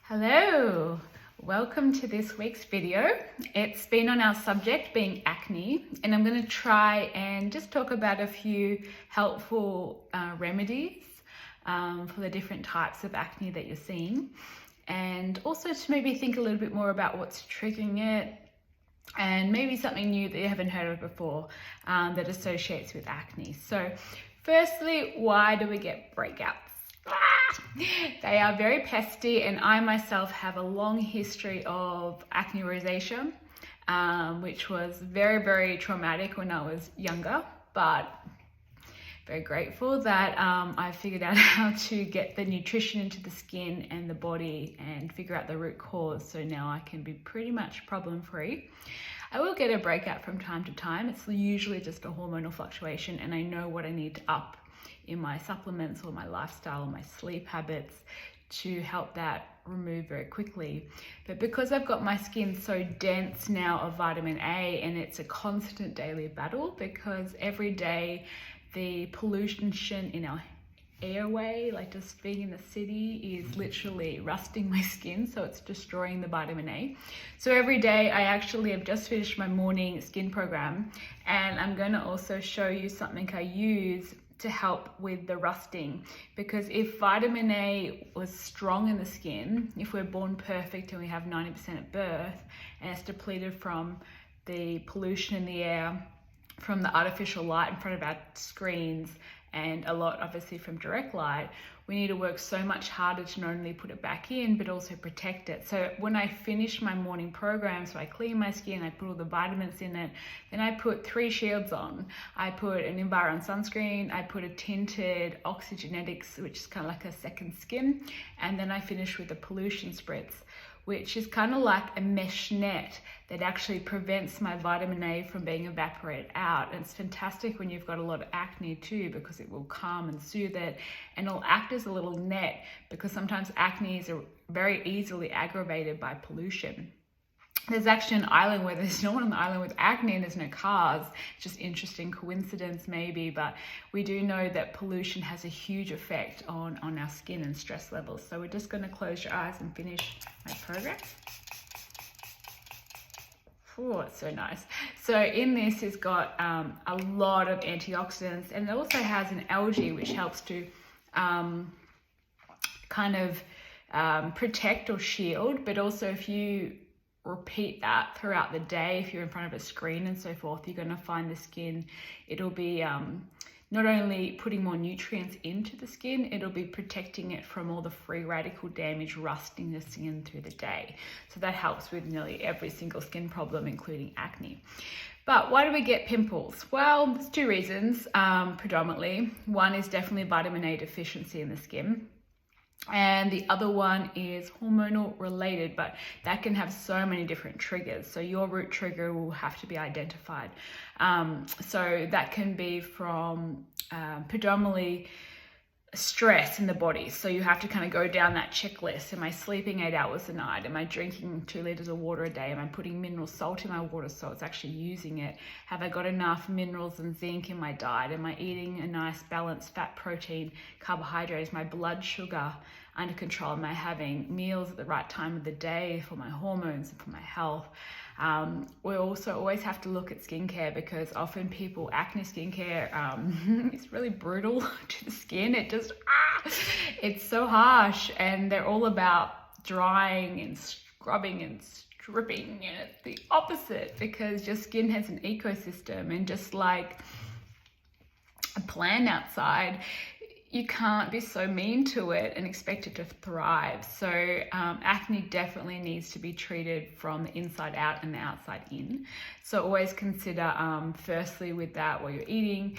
Hello, welcome to this week's video. It's been on our subject being acne, and I'm going to try and just talk about a few helpful remedies for the different types of acne that you're seeing, and also to maybe think a little bit more about what's triggering it and maybe something new that you haven't heard of before that associates with acne. So firstly, why do we get breakouts? They are very pesty, and I myself have a long history of acne rosacea, which was very, very traumatic when I was younger, but very grateful that I figured out how to get the nutrition into the skin and the body and figure out the root cause, so now I can be pretty much problem-free. I will get a breakout from time to time. It's usually just a hormonal fluctuation, and I know what I need to up in my supplements or my lifestyle or my sleep habits to help that remove very quickly. But because I've got my skin so dense now of vitamin A, and it's a constant daily battle because every day the pollution in our airway, like just being in the city, is literally rusting my skin, so it's destroying the vitamin A. So every day I actually have just finished my morning skin program, and I'm going to also show you something I use to help with the rusting, because if vitamin A was strong in the skin, if we're born perfect and we have 90% at birth, and it's depleted from the pollution in the air, from the artificial light in front of our screens, and a lot obviously from direct light, we need to work so much harder to not only put it back in but also protect it. So when I finish my morning program, so I clean my skin, I put all the vitamins in it, then I put 3 shields on. I put an Environ sunscreen, I put a tinted Oxygenetics, which is kind of like a second skin, and then I finish with a pollution spritz, which is kind of like a mesh net that actually prevents my vitamin A from being evaporated out. And it's fantastic when you've got a lot of acne too, because it will calm and soothe it, and it'll act as a little net, because sometimes acne is very easily aggravated by pollution. There's actually an island where there's no one on the island with acne and there's no cars. It's just interesting coincidence maybe, but we do know that pollution has a huge effect on our skin and stress levels. So we're just going to close your eyes and finish my program. Oh, it's so nice. So in this has got a lot of antioxidants, and it also has an algae which helps to kind of protect or shield, but also if you repeat that throughout the day, if you're in front of a screen and so forth, you're going to find the skin, it'll be not only putting more nutrients into the skin, it'll be protecting it from all the free radical damage rusting the skin through the day. So that helps with nearly every single skin problem, including acne. But why do we get pimples? Well, there's 2 reasons predominantly. One is definitely vitamin A deficiency in the skin, and the other one is hormonal related, but that can have so many different triggers. So your root trigger will have to be identified. So that can be from predominantly stress in the body. So you have to kind of go down that checklist. Am I sleeping 8 hours a night? Am I drinking 2 liters of water a day? Am I putting mineral salt in my water so it's actually using it? Have I got enough minerals and zinc in my diet? Am I eating a nice balanced fat, protein, carbohydrates, my blood sugar under control? Am I having meals at the right time of the day for my hormones and for my health? We also always have to look at skincare, because often people, acne skincare, it's really brutal to the skin. It just, it's so harsh, and they're all about drying and scrubbing and stripping, and it's the opposite, because your skin has an ecosystem, and just like a plant outside, you can't be so mean to it and expect it to thrive. So acne definitely needs to be treated from the inside out and the outside in. So always consider firstly with that what you're eating,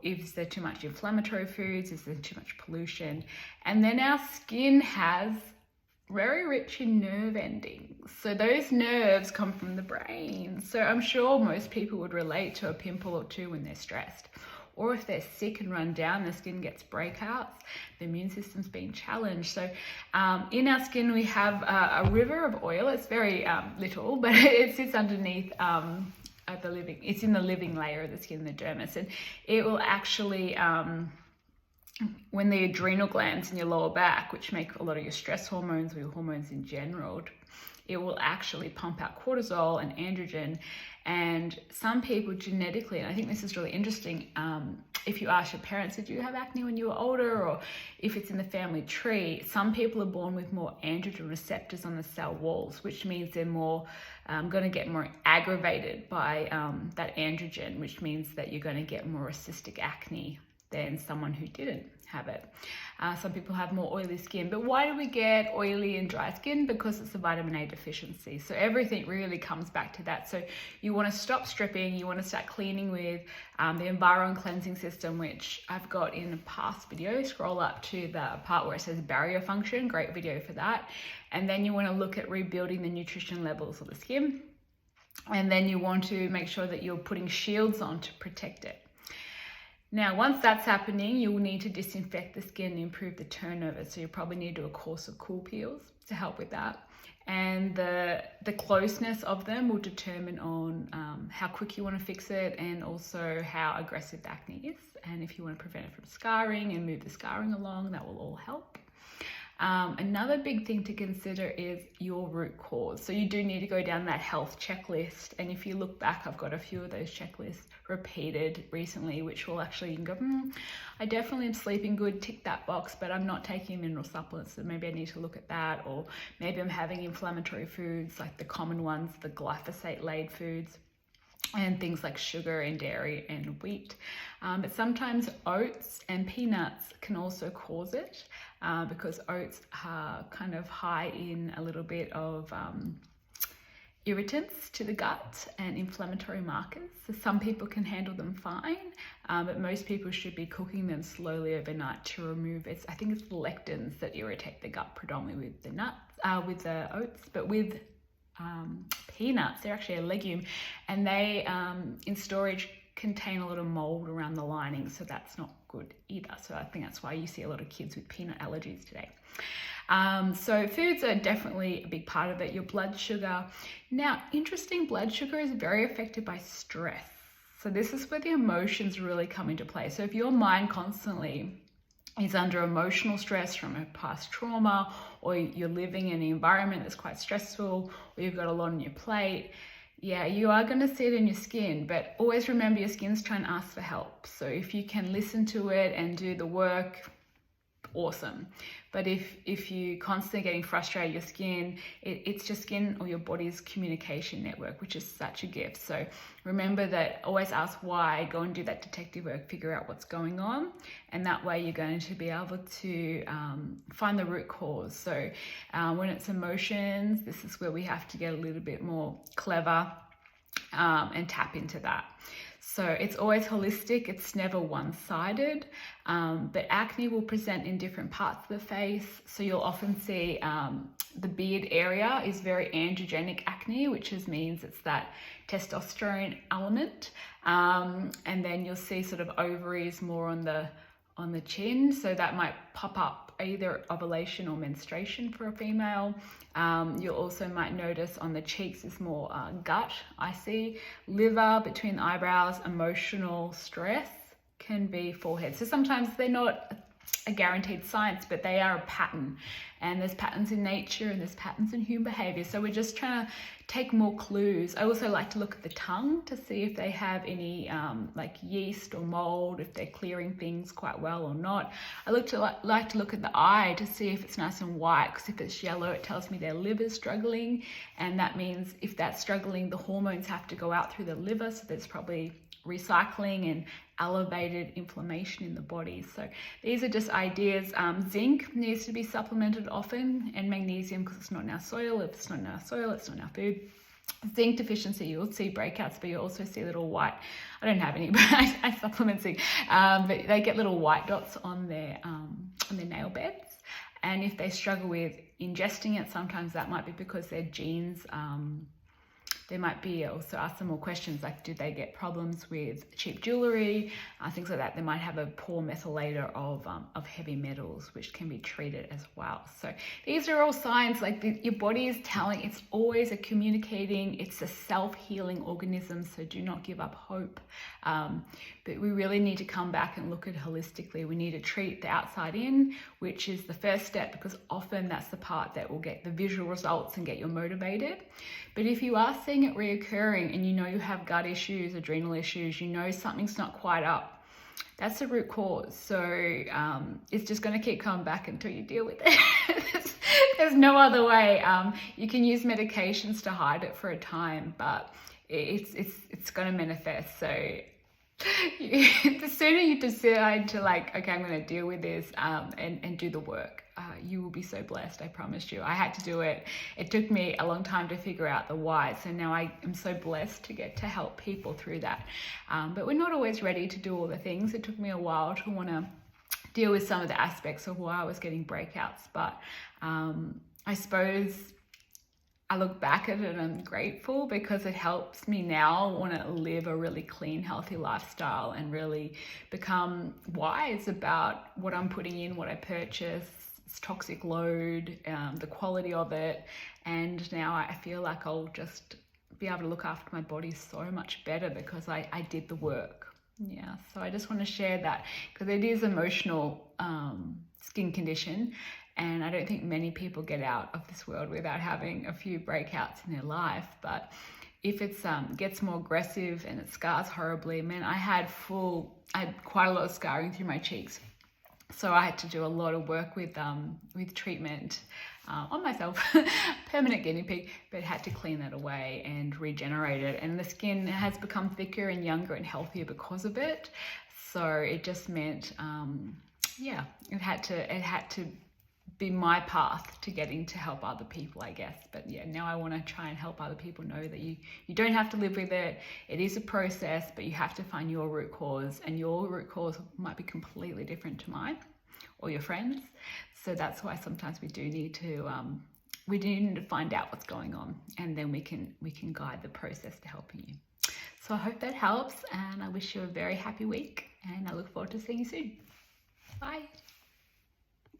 is there too much inflammatory foods, is there too much pollution? And then our skin has very rich in nerve endings. So those nerves come from the brain. So I'm sure most people would relate to a pimple or 2 when they're stressed. Or if they're sick and run down, the skin gets breakouts, the immune system's being challenged. So in our skin, we have a river of oil. It's very little, but it sits underneath it's in the living layer of the skin, the dermis, and it will actually when the adrenal glands in your lower back, which make a lot of your stress hormones or your hormones in general, it will actually pump out cortisol and androgen. And some people genetically, and I think this is really interesting, if you ask your parents, did you have acne when you were older, or if it's in the family tree, some people are born with more androgen receptors on the cell walls, which means they're more going to get more aggravated by that androgen, which means that you're going to get more cystic acne than someone who didn't have it. Some people have more oily skin, but why do we get oily and dry skin? Because it's a vitamin A deficiency. So everything really comes back to that. So you want to stop stripping, you want to start cleaning with the Environ cleansing system, which I've got in a past video. Scroll up to the part where it says barrier function, great video for that. And then you want to look at rebuilding the nutrition levels of the skin. And then you want to make sure that you're putting shields on to protect it. Now, once that's happening, you'll need to disinfect the skin and improve the turnover. So you probably need to do a course of cool peels to help with that. And the closeness of them will determine on how quick you want to fix it, and also how aggressive the acne is. And if you want to prevent it from scarring and move the scarring along, that will all help. Another big thing to consider is your root cause. So you do need to go down that health checklist. And if you look back, I've got a few of those checklists repeated recently, which will actually, you can go, I definitely am sleeping good, tick that box, but I'm not taking mineral supplements, so maybe I need to look at that. Or maybe I'm having inflammatory foods, like the common ones, the glyphosate-laden foods, and things like sugar and dairy and wheat. But sometimes oats and peanuts can also cause it, because oats are kind of high in a little bit of irritants to the gut and inflammatory markers. So some people can handle them fine, but most people should be cooking them slowly overnight to remove it. I think it's lectins that irritate the gut predominantly with the nuts, with the oats, but with peanuts, they're actually a legume, and they in storage contain a lot of mold around the lining, so that's not good either. So I think that's why you see a lot of kids with peanut allergies today. So foods are definitely a big part of it. Your blood sugar. Now, interesting, blood sugar is very affected by stress. So this is where the emotions really come into play. So if your mind constantly is under emotional stress from a past trauma, or you're living in an environment that's quite stressful, or you've got a lot on your plate, yeah, you are going to see it in your skin. But always remember, your skin's trying to ask for help. So if you can listen to it and do the work, awesome. But if you constantly getting frustrated, your skin, it's your skin or your body's communication network, which is such a gift. So remember that, always ask why, go and do that detective work, figure out what's going on, and that way you're going to be able to find the root cause. So when it's emotions, this is where we have to get a little bit more clever and tap into that. So it's always holistic, it's never one-sided, but acne will present in different parts of the face. So you'll often see the beard area is very androgenic acne, which means it's that testosterone element. And then you'll see sort of ovaries more on the chin, so that might pop up either ovulation or menstruation for a female. You also might notice on the cheeks is more gut, I see. Liver, between the eyebrows, emotional stress can be forehead. So sometimes they're not a guaranteed science, but they are a pattern. And there's patterns in nature and there's patterns in human behavior. So we're just trying to take more clues. I also like to look at the tongue to see if they have any like yeast or mold, if they're clearing things quite well or not. I like to look at the eye to see if it's nice and white, because if it's yellow, it tells me their liver's struggling. And that means if that's struggling, the hormones have to go out through the liver. So there's probably recycling and elevated inflammation in the body. So these are just ideas. Zinc needs to be supplemented often, and magnesium, because it's not in our soil. If it's not in our soil, it's not in our food. Zinc deficiency, you'll see breakouts, but you also see little white, I don't have any, but I supplement zinc, but they get little white dots on their nail beds. And if they struggle with ingesting it, sometimes that might be because their genes They might be also ask some more questions like, do they get problems with cheap jewelry, things like that. They might have a poor methylator of heavy metals, which can be treated as well. So these are all signs, like your body is telling, it's always a communicating, it's a self-healing organism, so do not give up hope. But we really need to come back and look at it holistically. We need to treat the outside in, which is the first step, because often that's the part that will get the visual results and get you motivated. But if you are seeing it reoccurring and you know you have gut issues, adrenal issues, you know something's not quite up, that's the root cause. So it's just going to keep coming back until you deal with it. There's no other way. You can use medications to hide it for a time, but it's going to manifest. So the sooner you decide to, like, okay, I'm going to deal with this and do the work, you will be so blessed. I promise you. I had to do it. It took me a long time to figure out the why. So now I am so blessed to get to help people through that. But we're not always ready to do all the things. It took me a while to want to deal with some of the aspects of why I was getting breakouts. But I suppose I look back at it and I'm grateful, because it helps me now want to live a really clean, healthy lifestyle and really become wise about what I'm putting in, what I purchase, its toxic load, the quality of it. And now I feel like I'll just be able to look after my body so much better because I did the work. Yeah, so I just want to share that, because it is emotional skin condition. And I don't think many people get out of this world without having a few breakouts in their life. But if it gets more aggressive and it scars horribly, man, I had quite a lot of scarring through my cheeks. So I had to do a lot of work with treatment on myself, permanent guinea pig, but had to clean that away and regenerate it. And the skin has become thicker and younger and healthier because of it. So it just meant, yeah, it had to be my path to getting to help other people, I guess. But yeah, now I want to try and help other people know that you don't have to live with it. It is a process, but you have to find your root cause, and your root cause might be completely different to mine or your friends. So that's why sometimes we do need to find out what's going on, and then we can guide the process to helping you. So I hope that helps, and I wish you a very happy week, and I look forward to seeing you soon. Bye.